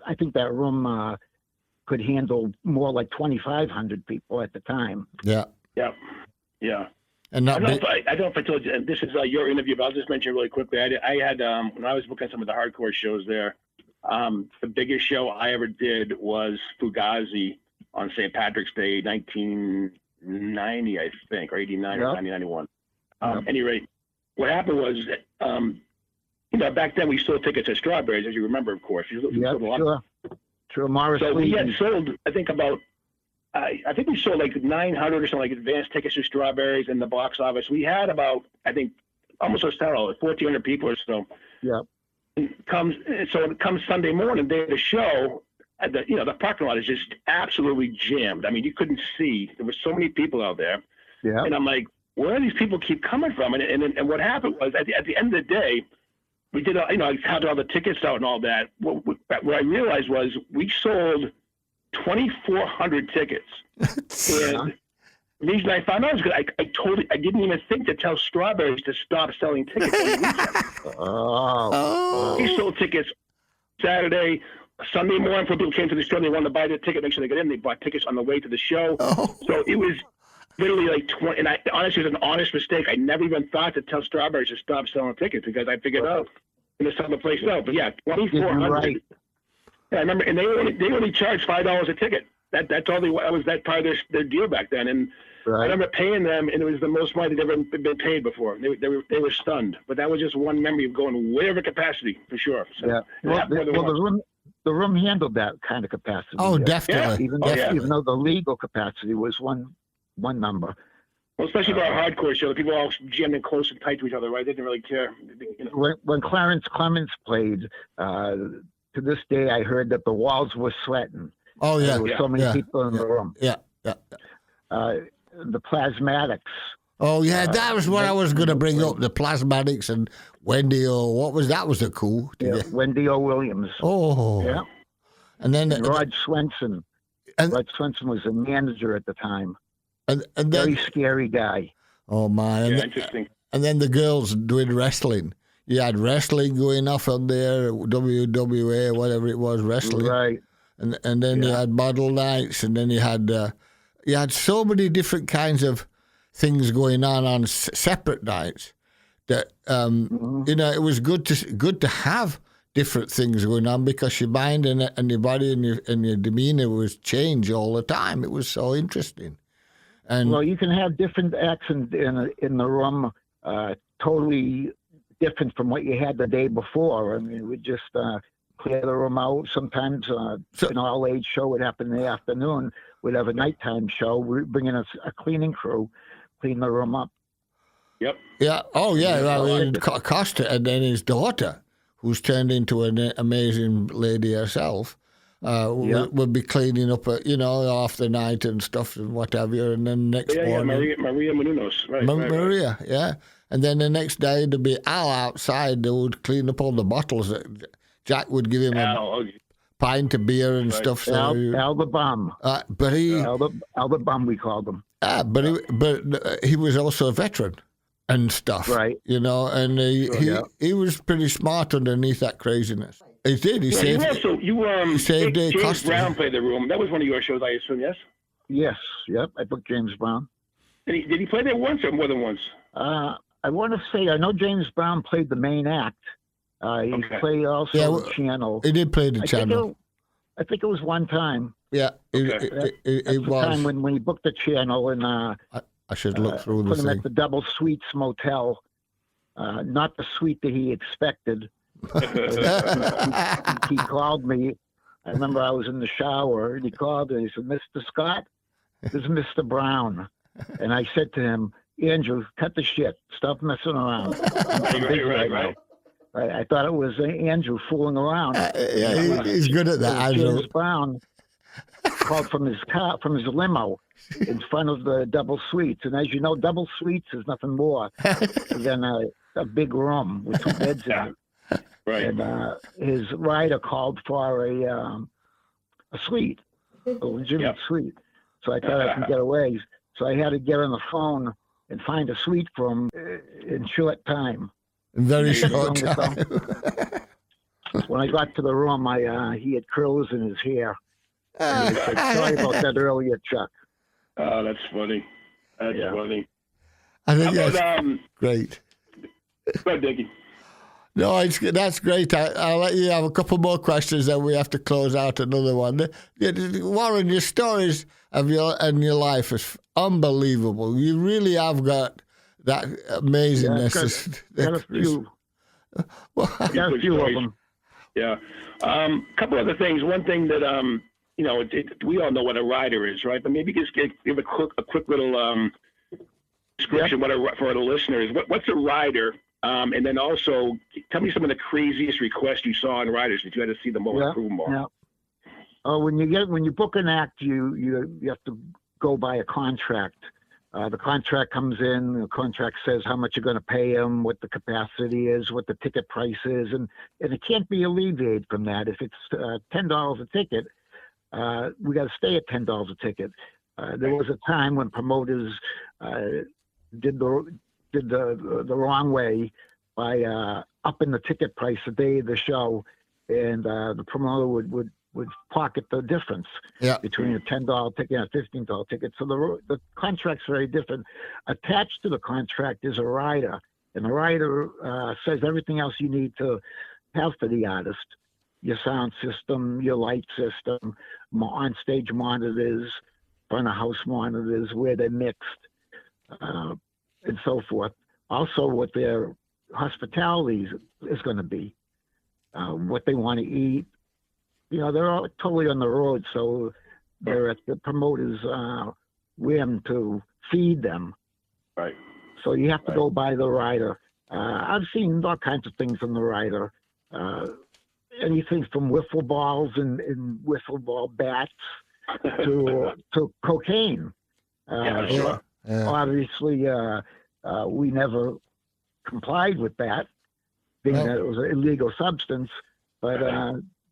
could handle more like 2,500 people at the time. Yeah. Yeah. Yeah. And I don't know if I told you, and this is your interview, but I'll just mention really quickly. I had when I was booking some of the hardcore shows there, the biggest show I ever did was Fugazi on St. Patrick's Day, 1990, I think, or 89 or 1991. At any rate, what happened was, back then we sold tickets at Strawberries, as you remember, of course. Sure. Morris so Lee. We had sold, I think we sold like 900 or something, like advanced tickets to Strawberries in the box office. We had about, I think, almost 1,400 people or so. Yeah. It comes Sunday morning, day of the show. The parking lot is just absolutely jammed. I mean, you couldn't see. There were so many people out there. Yeah. And I'm like, where do these people keep coming from? And what happened was, at the end of the day, we did, I counted all the tickets out and all that. What I realized was we sold 2,400 tickets. And the reason I found out is because I didn't even think to tell Strawberries to stop selling tickets on the weekend. Oh. We sold tickets Saturday, Sunday morning. People came to the show, they wanted to buy their ticket, make sure they got in. They bought tickets on the way to the show. Oh. So it was literally like 20, and honestly, it was an honest mistake. I never even thought to tell Strawberries to stop selling tickets because I figured, I'm going to sell the place out. But yeah, 2,400. Right. Yeah, I remember, and they only charged $5 a ticket. That's all that was that part of their deal back then. And I remember paying them, and it was the most money they'd ever been paid before. They were stunned. But that was just one memory of going way over capacity for sure. So, yeah. Well, the room handled that kind of capacity. Oh, definitely. Even though the legal capacity was one number. Well, especially for our hardcore show, the people all jammed in close and tight to each other, right? They didn't really care. When Clarence Clements played, to this day, I heard that the walls were sweating. Oh, yeah. There were so many people in the room. Yeah. The Plasmatics. Oh, yeah, that was what I was going to bring up, the Plasmatics and Wendy O. What was that? Was it cool? Wendy O. Williams. Oh. Yeah. And then Rod Swenson. Rod Swenson was a manager at the time. And then, very scary guy. Oh, my. Interesting. And then the girls doing wrestling. You had wrestling going off on there, WWA, whatever it was, wrestling. Right. And then you had model nights, and then you had so many different kinds of things going on separate nights that it was good to have different things going on because your mind and your body and your demeanor was changed all the time. It was so interesting. And well, you can have different acts in the room, totally different from what you had the day before. I mean, we just clear the room out. Sometimes an all-age show would happen in the afternoon. We'd have a nighttime show. We'd bring in a cleaning crew, clean the room up. Yep. Yeah. Oh, yeah. I mean, Costa and then his daughter, who's turned into an amazing lady herself, would be cleaning up, off the night and stuff and what have you. And then next morning, Maria Menounos, right? Maria, yeah. And then the next day there'd be Al outside. They would clean up all the bottles. Jack would give him a pint of beer and stuff. So Al the Bum. Al the Bum, we called him. But he was also a veteran and stuff, right? And he was pretty smart underneath that craziness. He did. He saved. He saved James Brown played the room. That was one of your shows, I assume. Yes. Yes. Yep. I booked James Brown. Did he play there once or more than once? I want to say I know James Brown played the main act. He played also the channel. He did play the channel. I think it was one time. Yeah, it was. Time when we booked the channel and I should look through the put thing. him at the Double Suites Motel. Not the suite that he expected. He called me. I remember I was in the shower and he called and he said, "Mr. Scott, this is Mr. Brown." And I said to him, "Andrew, cut the shit. Stop messing around." Right. I thought it was Andrew fooling around. He's good at that. James Brown. called from his car, from his limo, in front of the double suites. And as you know, double suites is nothing more than a big room with 2 beds in it. Right. And his rider called for a suite, a legitimate suite. So I thought I could get away. So I had to get on the phone and find a suite for him in short time. In very short time. When I got to the room, he had curls in his hair. And he said, "Sorry about that earlier, Chuck." Oh, that's funny. That's funny. I think that's great. Go ahead, Dinky. No, that's great. I'll let you have a couple more questions, then we have to close out another one. Warren, your stories of your life is unbelievable. You really have got that amazingness. Got a few. Got a few of them. Yeah. Couple other things. One thing that we all know what a rider is, right? But maybe just give a quick little description for the listeners. What's a rider? And then also tell me some of the craziest requests you saw in riders that you had to see them all approve more. Yeah. When you book an act, you have to go by a contract. The contract comes in. The contract says how much you're going to pay them, what the capacity is, what the ticket price is, and it can't be alleviated from that. If it's $10 a ticket, we got to stay at $10 a ticket. There was a time when promoters did the wrong way by upping the ticket price the day of the show, and the promoter would pocket the difference between a $10 ticket and a $15 ticket. So the contract's very different. Attached to the contract is a rider, and the rider says everything else you need to have for the artist: your sound system, your light system, on-stage monitors, front of house monitors, where they're mixed, and so forth. Also, what their hospitality is going to be, what they want to eat. They're all totally on the road, so they're at the promoter's whim to feed them. Right. So you have to go by the rider. I've seen all kinds of things on the rider. Anything from wiffle balls and wiffle ball bats to cocaine. Sure. Obviously, we never complied with that, being that it was an illegal substance. But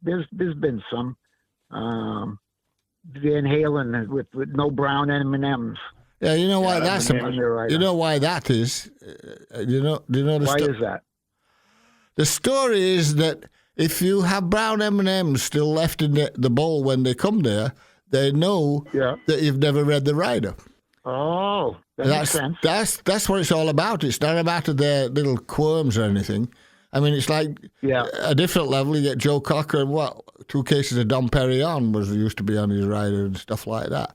there's been some Van Halen with no brown M&Ms. Yeah, you know why that's you know why that is. Do you know the why is that? The story is that if you have brown M&Ms still left in the bowl when they come there, they know that you've never read the rider. Oh, that makes sense. That's what it's all about. It's not about their little qualms or anything. I mean, it's like a different level. You get Joe Cocker and 2 cases of Dom Perignon used to be on his rider and stuff like that.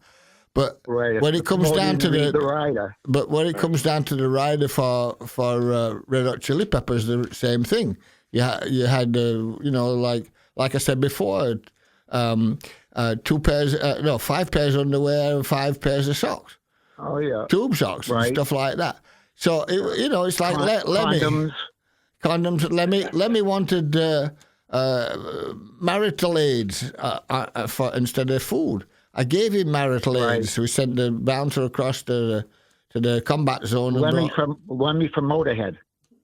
But when it comes down to the rider, comes down to the rider for Red Hot Chili Peppers, the same thing. You had like I said before, 5 pairs of underwear and 5 pairs of socks. Oh yeah, tube socks and stuff like that. So it's like condoms. Lemmy wanted marital aids for instead of food. I gave him marital aids. So we sent the bouncer across to the combat zone. Lemmy from Motorhead.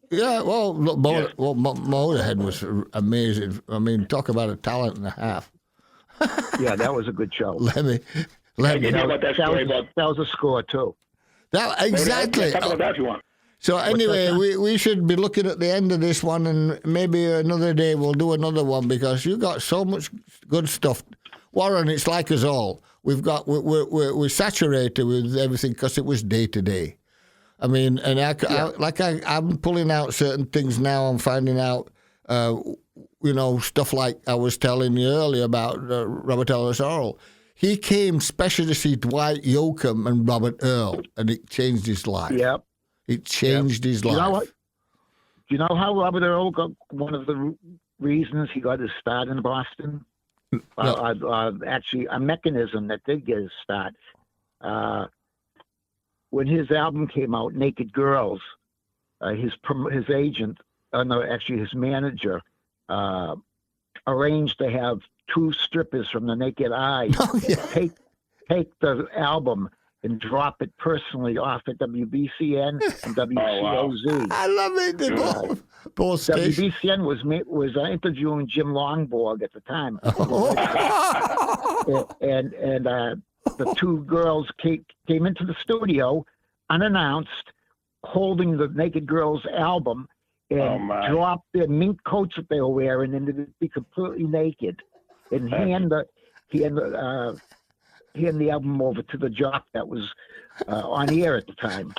Yeah, well, look, Motorhead was amazing. I mean, talk about a talent and a half. Yeah, that was a good show. Lemmy. That was a score too. Exactly. Talk about that if you want. So anyway, we should be looking at the end of this one, and maybe another day we'll do another one because you got so much good stuff, Warren. It's like us all. We're saturated with everything because it was day to day. I mean, and I'm pulling out certain things now. I'm finding out, stuff like I was telling you earlier about Robert Ellis Earl. He came specially to see Dwight Yoakam and Robert Earl, and it changed his life. Yep. It changed his life. You know what? Do you know how Robert Earl got one of the reasons he got his start in Boston? No. Actually, a mechanism that did get his start. When his album came out, Naked Girls, his agent, his manager, arranged to have two strippers from the Naked Eye Oh, yeah. take the album and drop it personally off at WBCN and WCOZ. I love it. They both stations. WBCN was interviewing Jim Longborg at the time, and the two girls came into the studio unannounced, holding the Naked Girls album, and dropped their mink coats that they were wearing, and they'd be completely naked, and hand the album over to the jock that was on air at the time.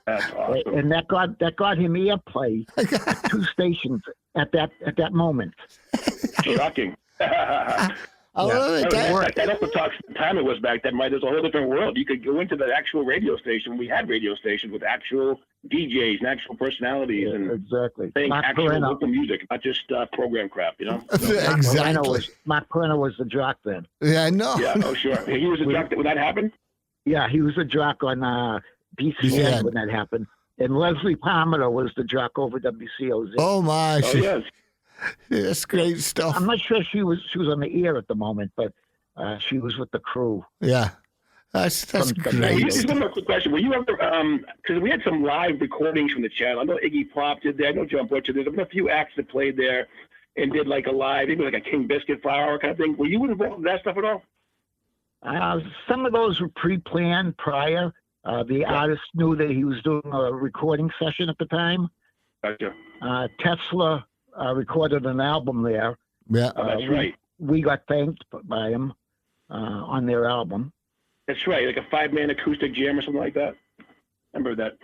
That's awesome. And that got him airplay at two stations at that moment. Shocking. I love it. That also talks the time it was back then, right? There's a whole different world. You could go into the actual radio station. We had radio stations with actual DJs and actual personalities and exactly playing actual local music, not just program crap, you know? Exactly. Mark Perino was the jock then. Yeah, I know. Yeah, oh sure. He was a jock when that happened? Yeah, he was a jock on BCN when that happened. And Leslie Palmer was the jock over WCOZ. Oh, my. Oh, yes. That's great stuff. I'm not sure she was on the air at the moment, but she was with the crew. Yeah, that's great. Just one more quick question: were you ever? Because we had some live recordings from the channel. I know Iggy Pop did that. I know John Butcher. There's been a few acts that played there and did like a live, maybe like a King Biscuit Flower kind of thing. Were you involved in that stuff at all? Some of those were pre-planned prior. The artist knew that he was doing a recording session at the time. Gotcha. Tesla recorded an album there. Yeah, that's right. We got thanked by him on their album. That's right, like a 5-man acoustic jam or something like that. Remember that?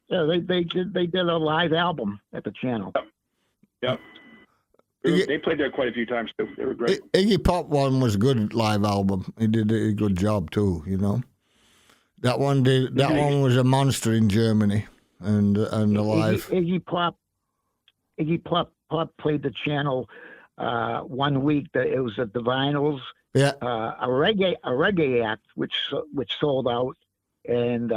Yeah, they did a live album at the channel. Yep. They played there quite a few times too. They were great. Iggy Pop one was a good live album. He did a good job too. You know, that one was a monster in Germany and the live. Iggy Pop played the channel 1 week. It was at the Vinyls. Yeah. A reggae act which sold out, and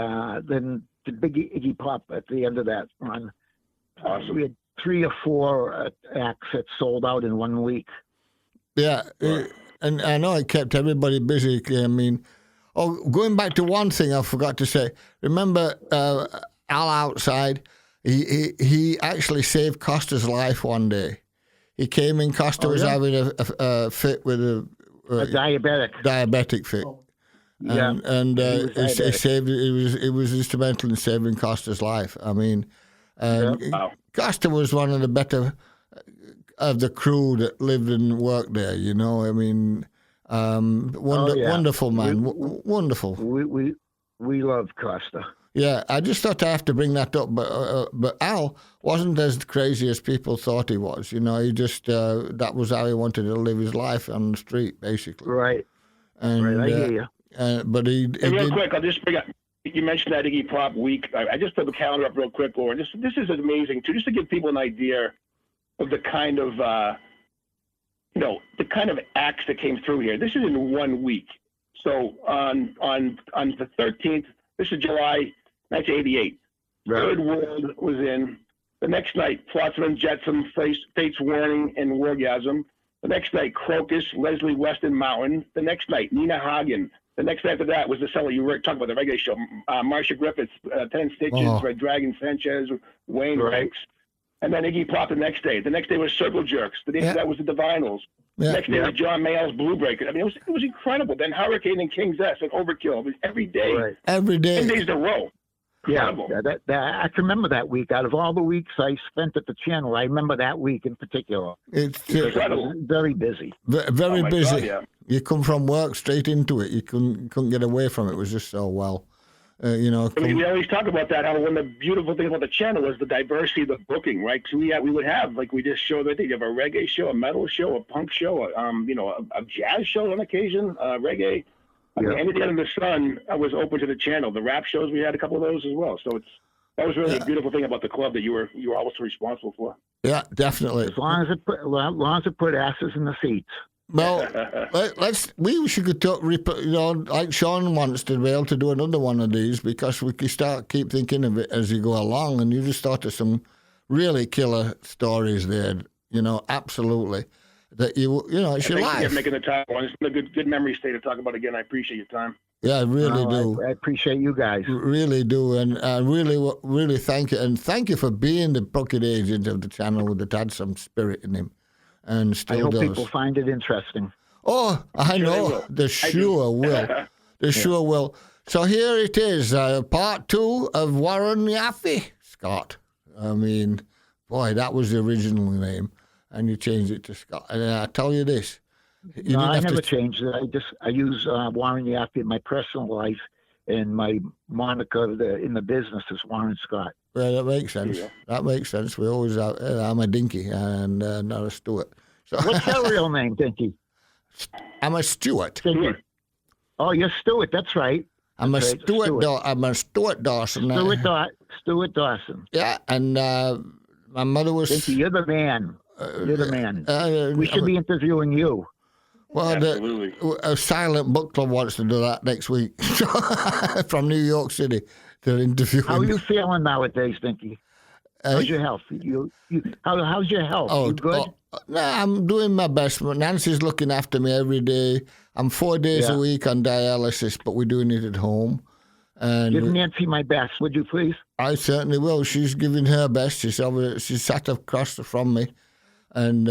then the big Iggy Pop at the end of that run. Awesome. We had 3 or 4 acts that sold out in 1 week. Yeah, and I know it kept everybody busy. I mean, going back to one thing I forgot to say. Remember Al Outside? He actually saved Costa's life one day. He came in. Costa was having a fit with a diabetic fit. And he saved. It was instrumental in saving Costa's life. I mean, Costa was one of the better of the crew that lived and worked there. You know, I mean, wonderful man, wonderful. We loved Costa. Yeah, I just thought I have to bring that up, but Al wasn't as crazy as people thought he was. You know, he just that was how he wanted to live his life on the street, basically. Right. And, right. I hear you. But he real quick, I'll just bring up. You mentioned that Iggy Pop week. I just put the calendar up real quick, Lauren. This is amazing too, just to give people an idea of the kind of the kind of acts that came through here. This is in 1 week. So on the 13th, this is July 1988. Right. Third World was in. The next night, Flotsam and Jetsam, Fates Warning and Wargasm. The next night, Crocus, Leslie Weston Mountain. The next night, Nina Hagen. The next night after that was the seller you were talking about, the reggae show. Marcia Griffiths, 10 Stitches, Red Dragon Sanchez, Wayne Ranks. And then Iggy Pop the next day. The next day was Circle Jerks. The day after that was the Divinyls. The next day was John Mayall's Blue Breaker. I mean, it was incredible. Then Hurricane and King's S and Overkill. It was every day. Right. Every day. 10 days in a row. Incredible. Yeah, I can remember that week. Out of all the weeks I spent at the channel, I remember that week in particular. It's incredible. Very busy. Very busy. God, yeah. You come from work straight into it. You couldn't get away from it. It was just so well. We always talk about that, how one of the beautiful things about the channel was the diversity of the booking, right? So we would have, like we just showed, I think you have a reggae show, a metal show, a punk show, a jazz show on occasion, reggae. I mean, anything under the sun was open to the channel. The rap shows, we had a couple of those as well. So that was really a beautiful thing about the club that you were also responsible for. Yeah, definitely. As long as it put asses in the seats. Well, we should talk, like Sean wants to be able to do another one of these, because we can keep thinking of it as you go along, and you just thought of some really killer stories there, absolutely. that it's your life. Thanks for making the time. It's been a good memory stay to talk about again. I appreciate your time. Yeah, I really do. I appreciate you guys. Really do, and I really thank you, and thank you for being the booking agent of the channel that had some spirit in him, and still I hope does. people find it interesting. Oh, I know. They sure will. They sure will. So here it is, part 2 of Warren Yaffe, Scott. I mean, boy, that was the original name, and you changed it to Scott. And I tell you this. No, I never changed it. I use Warren Yaffe in my personal life, and my moniker in the business is Warren Scott. Well, that makes sense. Yeah. That makes sense. We always I'm a Dinky and not a Stewart. So what's your real name, Dinky? I'm a Stewart. Dinky. Oh, you're Stewart. That's right. I'm a Stewart. I'm a Stewart Dawson. Stewart Dawson. Yeah, and my mother was. Dinky, you're the man. You're the man. We should be interviewing you. Well, a silent book club wants to do that next week from New York City. They're interviewing. How are you feeling nowadays, Dinky? How's your health? How's your health? You good? No, I'm doing my best. Nancy's looking after me every day. I'm 4 days a week on dialysis, but we're doing it at home. And give Nancy my best, would you please? I certainly will. She's giving her best. She's sat across from me, and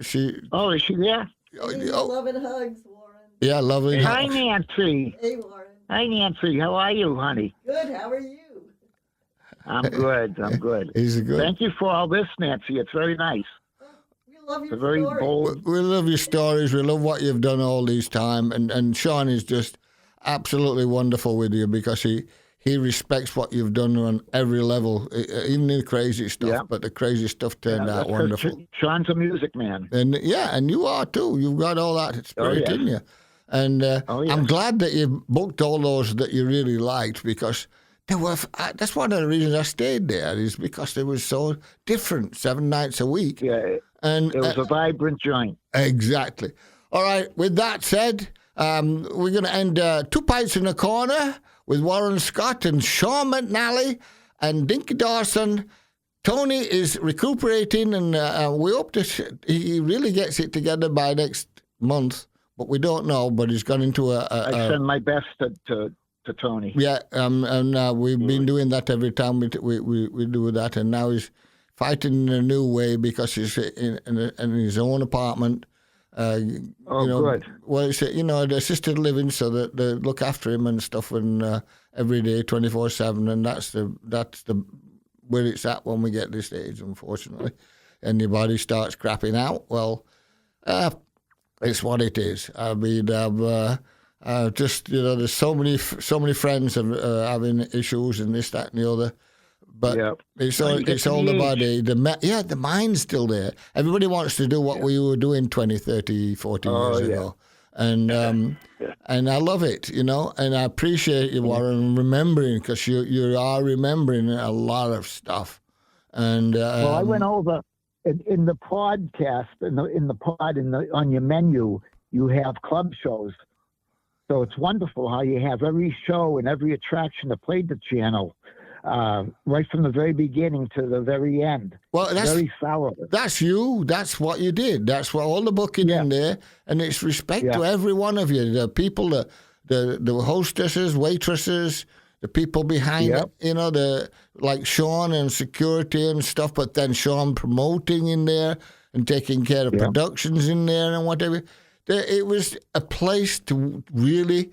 she. Oh, is she there? Loving hugs, Warren. Yeah, loving hugs. Hi, hugs. Nancy. Hey, Warren. Hi, Nancy. How are you, honey? Good. How are you? I'm good. I'm good. He's good. Thank you for all this, Nancy. It's very nice. We love your very story. bold. We love your stories. We love what you've done all these time. And Sean is just absolutely wonderful with you because he respects what you've done on every level, even the crazy stuff. Yeah. But the crazy stuff turned out wonderful. Sean's a music man. And and you are too. You've got all that spirit in you. And I'm glad that you booked all those that you really liked because that's one of the reasons I stayed there is because they were so different 7 nights a week. Yeah, and it was a vibrant joint. Exactly. All right, with that said, we're going to end 2 Pints in a Corner with Warren Scott and Sean McNally and Dinky Dawson. Tony is recuperating, and we hope that he really gets it together by next month. But we don't know. But he's gone into I send my best to Tony. Yeah, and we've been doing that every time we do that, and now he's fighting in a new way because he's in his own apartment. Good. Well, it's the assisted living, so that they look after him and stuff, and every day, 24/7, and that's the where it's at when we get this age, unfortunately, and your body starts crapping out. Well, it's what it is. I mean, just there's so many friends having issues and this, that, and the other. But it's all the body. The mind's still there. Everybody wants to do what we were doing 20, 30, 40 years ago. And and I love it, and I appreciate you, Warren, remembering because you are remembering a lot of stuff. And well, I went over in the podcast, on your menu, you have club shows. So it's wonderful how you have every show and every attraction that played the channel, right from the very beginning to the very end. Well, that's very thorough. That's you. That's what you did. That's what all the booking in there, and it's respect to every one of you. The people, the hostesses, waitresses, the people behind it. Like Sean and security and stuff. But then Sean promoting in there and taking care of productions in there and whatever. It was a place to really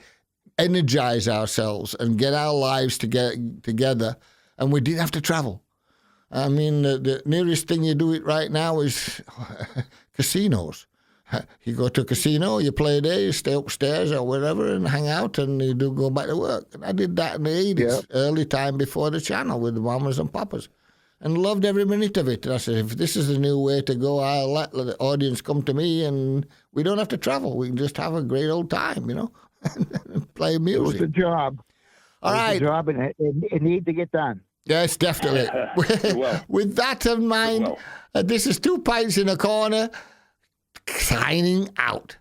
energize ourselves and get our lives together, and we didn't have to travel. I mean, the nearest thing you do it right now is casinos. You go to a casino, you play there, you stay upstairs or wherever and hang out, and you do go back to work. And I did that in the 80s, early time before the channel with the mamas and papas. And loved every minute of it. And I said, if this is the new way to go, I'll let the audience come to me, and we don't have to travel. We can just have a great old time, and play music. It was a job. All right. It was a job, and it needed to get done. Yes, definitely. With that in mind, this is 2 Pints in a Corner, signing out.